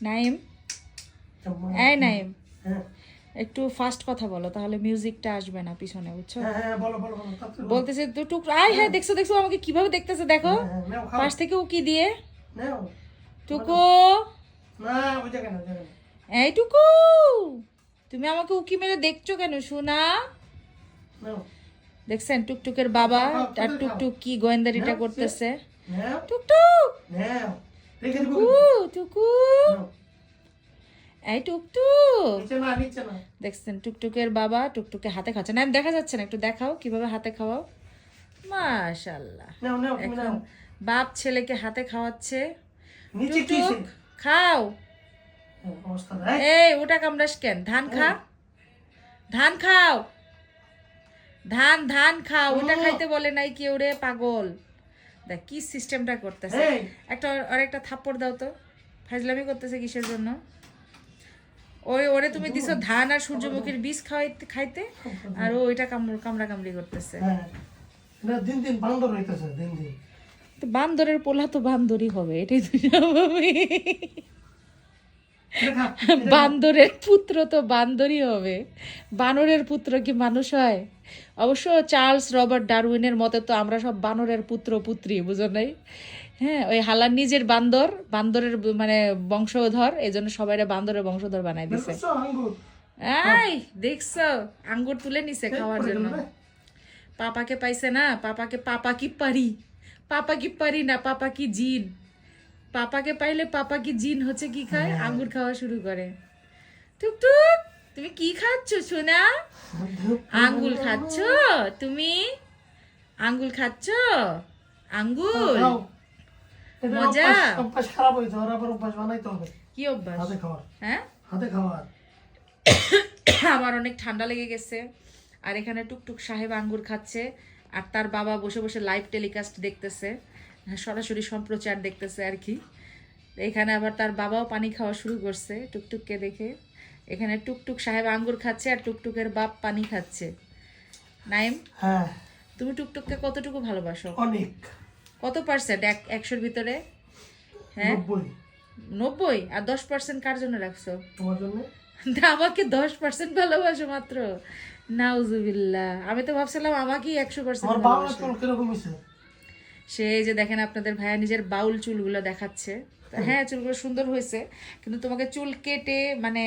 নাইম, এই নাইম, একটু ফাস্ট কথা বলো, তাহলে মিউজিকটা আসবে না পিছনে, বুঝছো? বলতেছে তো টুক, আয় হ্যাঁ, দেখছো দেখছো আমাকে কিভাবে দেখতেছে, দেখো পাশ থেকে উকি দিয়ে। টুকু, এই টুকু, তুমি আমাকে উকি মেরে দেখছো কেন সোনা? দেখছেন টুকটুকের বাবা আর টুকটুক কি গোয়েন্দারিটা করতেছে। টুকটুক, টুকু, টুকু, এই টুকটুক, দেখছেন টুকটুকের বাবা টুকটুকে হাতে খাচ্ছে না, দেখা যাচ্ছে না, একটু দেখাও কিভাবে হাতে খাওয়াও। মাশাআল্লাহ, এখন বাপ ছেলেকে হাতে খাওয়াচ্ছে। টুকটুক খাও। এই ওটা কামড়াস কেন? ধান খা, ধান খাও, ধান ধান খাও, ওটা খাইতে বলে নাই কেউ রে পাগল। দেখ কি সিস্টেমটা করতেছে, একটা আর একটা থাপ্পড় দাও তো, ফাজলামি করতেছে কিসের জন্য? ওই ওরে তুমি দিছো ধান আর সূর্যমুখীর বীজ খাইতে, আর ও ওইটা কামড়া কামড়ি করতেছে। দিন দিন বান্দর হইতেছে, দিন দিন তো বান্দরের পোলা তো বান্দরই হবে, এটাই তো স্বাভাবিক। বান্দরের পুত্র তো বান্দরই হবে, বানরের পুত্র কি মানুষ হয়? অবশ্য চার্লস রবার্ট ডারউইনের মতে তো আমরা সব বানরের পুত্র পুত্রী, বুঝো নাই? হ্যাঁ, ওই হালার নিজের বান্দর, বান্দরের মানে বংশধর, এই জন্য সবাই বান্দরের বংশধর বানাই দিছে। এই দেখছো আঙ্গুর তুলে নিছে খাওয়ার জন্য। পাপাকে পাইছে না, পাপাকে, পাপা কি পারি, পাপা কি পারি না, পাপা কি জিন। পাপাকে পাইলে পাপা কি জিন হচ্ছে কি খায়, আঙ্গুর খাওয়া শুরু করে। টুকটুক, তুমি কি খাচ্ছ সোনা? আঙ্গুল খাচ্ছ তুমি? আঙ্গুল খাচ্ছ? আঙ্গুল মজা। অভ্যাস খারাপ হয়েছে, ওর আবার অভ্যাস বানাইতে হবে। কি অভ্যাস? হাতে খাওয়ার। হ্যাঁ, হাতে খাওয়ার। আমার অনেক ঠান্ডা লেগে গেছে। আর এখানে টুকটুক সাহেব আঙ্গুর খাচ্ছে, আর তার বাবা বসে বসে লাইভ টেলিকাস্ট দেখতেছে, সরাসরি সম্প্রচার দেখতেছে আর কি। এখানে আবার তার বাবাও পানি খাওয়া শুরু করছে টুকটুককে দেখে। এখানে টুকটুক সাহেব আঙ্গুর খাচ্ছে আর টুকটুকের বাপ পানি খাচ্ছে। নাইম, হ্যাঁ, তুমি টুকটুককে কতটুকু ভালোবাসো? অনেক। কত পার্সেন্ট 100-র ভিতরে? হ্যাঁ 90, আর 10% কার জন্য রাখছো? তোমার জন্য। আমাকে 10% ভালোবাসো মাত্র? নাউজুবিল্লাহ, আমি তো ভাবছিলাম আমাকেই 100% ভালোবাসো। সে যে দেখেন আপনাদের ভাইয়া নিজের বাউল চুলগুলো দেখাচ্ছে। হ্যাঁ, চুলগুলো সুন্দর হয়েছে, কিন্তু তোমাকে চুল কেটে মানে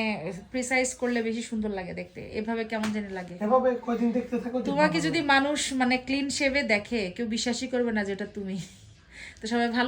প্রিসাইজ করলে বেশি সুন্দর লাগে দেখতে, এভাবে কেমন জানি লাগে। এভাবে কয়দিন দেখতে থাকো, তোমাকে যদি মানুষ মানে ক্লিন শেভে দেখে, কেউ বিশ্বাসই করবে না যেটা তুমি। তো সবাই ভালো